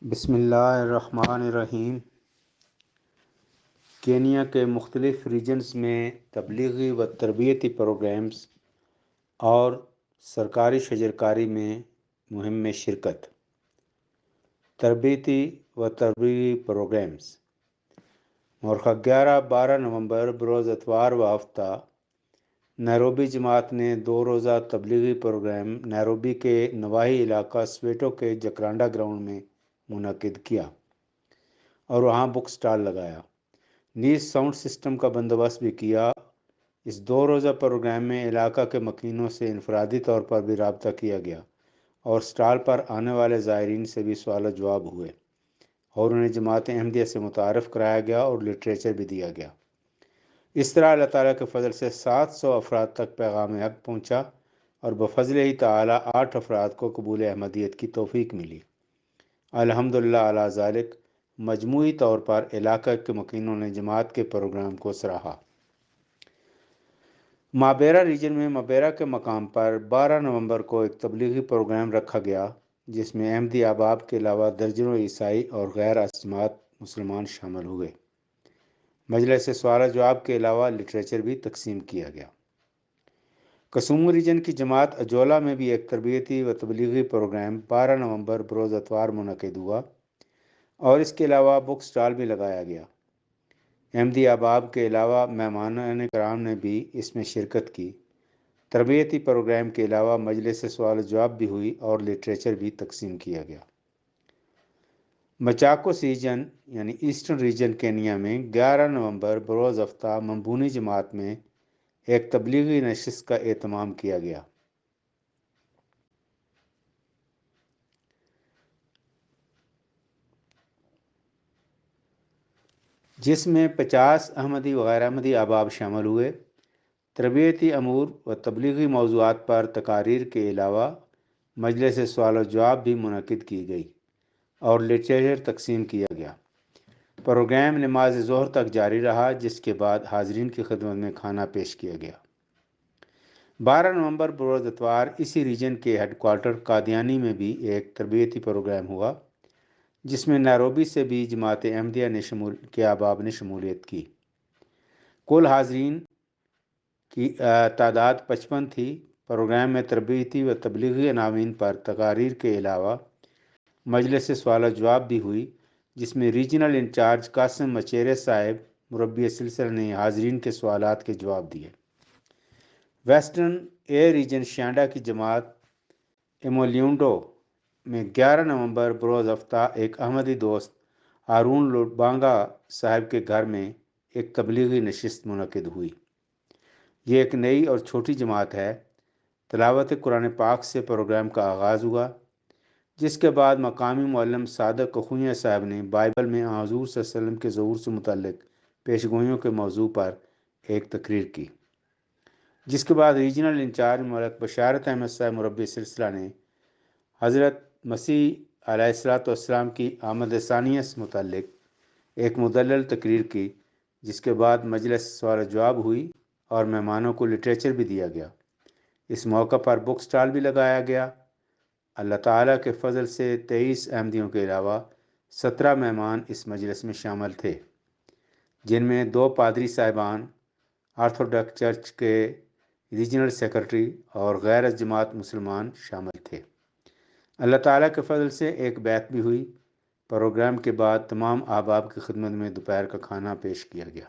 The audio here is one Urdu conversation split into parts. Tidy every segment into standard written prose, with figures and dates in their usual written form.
بسم اللہ الرحمن الرحیم۔ کینیا کے مختلف ریجنز میں تبلیغی و تربیتی پروگرامز اور سرکاری شجرکاری میں مہم میں شرکت۔ تربیتی و تربیتی پروگرامز مورخہ 11-12 نومبر بروز اتوار و ہفتہ نیروبی جماعت نے 2 روزہ تبلیغی پروگرام نیروبی کے نواحی علاقہ سویٹو کے جکرانڈا گراؤنڈ میں منعقد کیا اور وہاں بک سٹال لگایا، نیز ساؤنڈ سسٹم کا بندوبست بھی کیا۔ اس 2 روزہ پروگرام میں علاقہ کے مکینوں سے انفرادی طور پر بھی رابطہ کیا گیا اور سٹال پر آنے والے زائرین سے بھی سوال و جواب ہوئے اور انہیں جماعت احمدیہ سے متعارف کرایا گیا اور لٹریچر بھی دیا گیا۔ اس طرح اللہ تعالیٰ کے فضل سے 700 افراد تک پیغام حق پہنچا اور بفضل ہی تعالیٰ 8 افراد کو قبول احمدیت کی توفیق ملی۔ الحمدللہ علی ذالک۔ مجموعی طور پر علاقہ کے مکینوں نے جماعت کے پروگرام کو سراہا۔ مابیرا ریجن میں مابیرا کے مقام پر 12 نومبر کو ایک تبلیغی پروگرام رکھا گیا جس میں احمدی احباب کے علاوہ درجنوں عیسائی اور غیر جماعت مسلمان شامل ہوئے۔ مجلس سوال و جواب کے علاوہ لٹریچر بھی تقسیم کیا گیا۔ کسومو ریجن کی جماعت اجولا میں بھی ایک تربیتی و تبلیغی پروگرام 12 نومبر بروز اتوار منعقد ہوا اور اس کے علاوہ بک سٹال بھی لگایا گیا۔ احمدی احباب کے علاوہ مہمانان کرام نے بھی اس میں شرکت کی۔ تربیتی پروگرام کے علاوہ مجلس سوال و جواب بھی ہوئی اور لٹریچر بھی تقسیم کیا گیا۔ مچاکوس ریجن یعنی ایسٹرن ریجن کینیا میں 11 نومبر بروز ہفتہ ممبونی جماعت میں ایک تبلیغی نشست کا اہتمام کیا گیا۔ جس میں 50 احمدی و غیر احمدی احباب شامل ہوئے۔ تربیتی امور و تبلیغی موضوعات پر تقاریر کے علاوہ مجلس سوال و جواب بھی منعقد کی گئی اور لٹریچر تقسیم کیا گیا۔ پروگرام نماز ظہر تک جاری رہا جس کے بعد حاضرین کی خدمت میں کھانا پیش کیا گیا۔ 12 نومبر بروز اتوار اسی ریجن کے ہیڈ کوارٹر قادیانی میں بھی ایک تربیتی پروگرام ہوا جس میں نیروبی سے بھی جماعت احمدیہ کے احباب نے شمولیت کی۔ کل حاضرین کی تعداد 55 تھی۔ پروگرام میں تربیتی و تبلیغی عناوین پر تقاریر کے علاوہ مجلس سوال و جواب بھی ہوئی جس میں ریجنل انچارج قاسم مچیرے صاحب مربی سلسلہ نے حاضرین کے سوالات کے جواب دیے۔ ویسٹرن اے ریجن شانڈا کی جماعت ایمولیونڈو میں 11 نومبر بروز ہفتہ ایک احمدی دوست ہارون لوبانگا صاحب کے گھر میں ایک تبلیغی نشست منعقد ہوئی۔ یہ ایک نئی اور چھوٹی جماعت ہے۔ تلاوت قرآن پاک سے پروگرام کا آغاز ہوا جس کے بعد مقامی معلم صادق کخویہ صاحب نے بائبل میں حضور صلی اللہ علیہ وسلم کے ظہور سے متعلق پیشگوئیوں کے موضوع پر ایک تقریر کی، جس کے بعد ریجنل انچارج ملک بشارت احمد صاحب مربی سلسلہ نے حضرت مسیح علیہ السلام کی آمد ثانیہ سے متعلق ایک مدلل تقریر کی، جس کے بعد مجلس سوال و جواب ہوئی اور مہمانوں کو لٹریچر بھی دیا گیا۔ اس موقع پر بک سٹال بھی لگایا گیا۔ اللہ تعالیٰ کے فضل سے 23 احمدیوں کے علاوہ 17 مہمان اس مجلس میں شامل تھے، جن میں 2 پادری صاحبان، آرتھوڈاکس چرچ کے ریجنل سیکرٹری اور غیر جماعت مسلمان شامل تھے۔ اللہ تعالیٰ کے فضل سے ایک بیعت بھی ہوئی۔ پروگرام کے بعد تمام احباب کی خدمت میں دوپہر کا کھانا پیش کیا گیا۔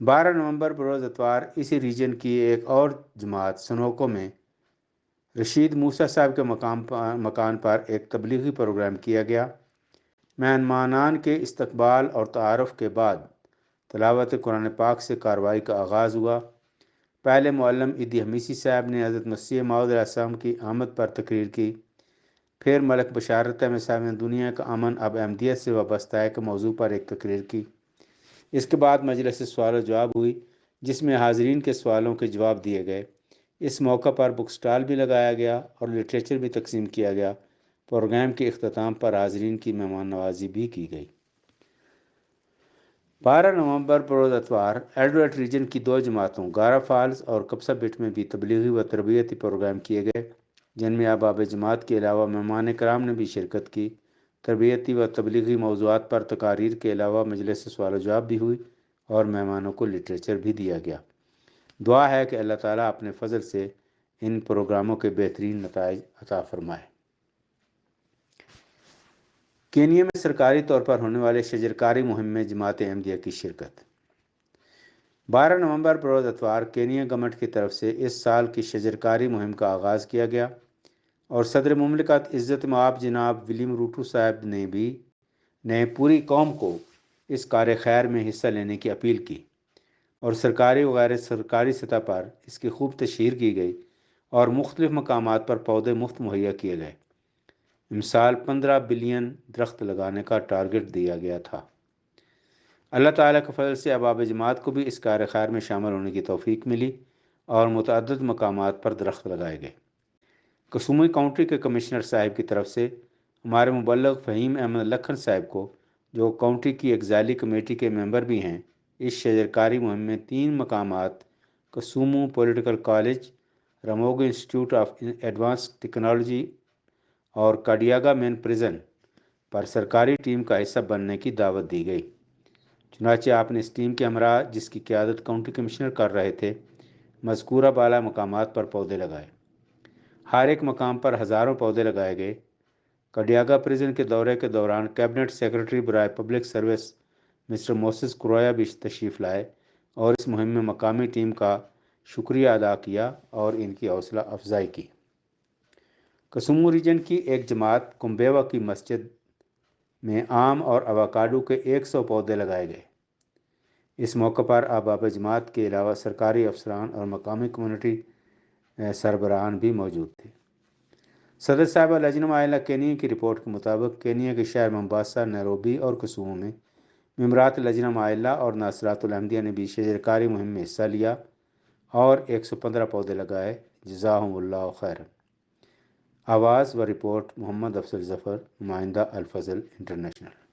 12 نومبر بروز اتوار اسی ریجن کی ایک اور جماعت سنوکو میں رشید موسیٰ صاحب کے مکان پر ایک تبلیغی پروگرام کیا گیا۔ مہمانان کے استقبال اور تعارف کے بعد تلاوت قرآن پاک سے کارروائی کا آغاز ہوا۔ پہلے معلم ایدی حمیسی صاحب نے حضرت مسیح موعود علیہ السلام کی آمد پر تقریر کی، پھر ملک بشارت احمد صاحب نے دنیا کا امن اب احمدیت سے وابستہ ہے کے موضوع پر ایک تقریر کی۔ اس کے بعد مجلس سوال و جواب ہوئی جس میں حاضرین کے سوالوں کے جواب دیے گئے۔ اس موقع پر بک سٹال بھی لگایا گیا اور لٹریچر بھی تقسیم کیا گیا۔ پروگرام کے اختتام پر حاضرین کی مہمان نوازی بھی کی گئی۔ 12 نومبر بروز اتوار ایلڈورٹ ریجن کی 2 جماعتوں گارا فالز اور کپسا بٹ میں بھی تبلیغی و تربیتی پروگرام کیے گئے۔ جن میں احباب جماعت کے علاوہ مہمان کرام نے بھی شرکت کی۔ تربیتی و تبلیغی موضوعات پر تقاریر کے علاوہ مجلس سوال و جواب بھی ہوئی اور مہمانوں کو لٹریچر بھی دیا گیا۔ دعا ہے کہ اللہ تعالیٰ اپنے فضل سے ان پروگراموں کے بہترین نتائج عطا فرمائے۔ کینیا میں سرکاری طور پر ہونے والے شجرکاری مہم میں جماعت احمدیہ کی شرکت۔ 12 نومبر بروز اتوار کینیا گورنمنٹ کی طرف سے اس سال کی شجرکاری مہم کا آغاز کیا گیا اور صدر مملکت عزت مآب جناب ولیم روٹو صاحب نے پوری قوم کو اس کار خیر میں حصہ لینے کی اپیل کی اور سرکاری و غیر سرکاری سطح پر اس کی خوب تشہیر کی گئی اور مختلف مقامات پر پودے مفت مہیا کیے گئے۔ امسال 15 بلین درخت لگانے کا ٹارگٹ دیا گیا تھا۔ اللہ تعالیٰ کے فضل سے احباب جماعت کو بھی اس کار خیر میں شامل ہونے کی توفیق ملی اور متعدد مقامات پر درخت لگائے گئے۔ کسومئی کاؤنٹی کے کمشنر صاحب کی طرف سے ہمارے مبلغ فہیم احمد لکھن صاحب کو، جو کاؤنٹی کی ایگزیکٹو کمیٹی کے ممبر بھی ہیں، اس شجرکاری مہم میں 3 مقامات Kisumu political college, Ramogi institute of advance technology اور کاڈیاگا مین پریزن پر سرکاری ٹیم کا حصہ بننے کی دعوت دی گئی۔ چنانچہ آپ نے اس ٹیم کے ہمراہ، جس کی قیادت کاؤنٹی کمشنر کر رہے تھے، مذکورہ بالا مقامات پر پودے لگائے۔ ہر ایک مقام پر ہزاروں پودے لگائے گئے۔ کڈیاگا پریزن کے دورے کے دوران کیبنٹ سیکرٹری برائے پبلک سروس مسٹر موسس کرویا بھی تشریف لائے اور اس مہم میں مقامی ٹیم کا شکریہ ادا کیا اور ان کی حوصلہ افزائی کی۔ کسومو ریجن کی ایک جماعت کمبیوا کی مسجد میں آم اور اوکاڈو کے 100 پودے لگائے گئے۔ اس موقع پر احباب جماعت کے علاوہ سرکاری افسران اور مقامی کمیونٹی سربراہان بھی موجود تھے۔ صدر صاحبہ لجنہ عائلہ کینیا کی رپورٹ کے مطابق کینیا کے شہر ممباسا، نیروبی اور کسومو میں ممبرات لجنہ عائلہ اور ناصرات الاحمدیہ نے بھی شجرکاری مہم میں حصہ لیا اور 115 پودے لگائے۔ جزاہم اللہ خیرا۔ آواز و رپورٹ محمد افضل ظفر، نمائندہ الفضل انٹرنیشنل۔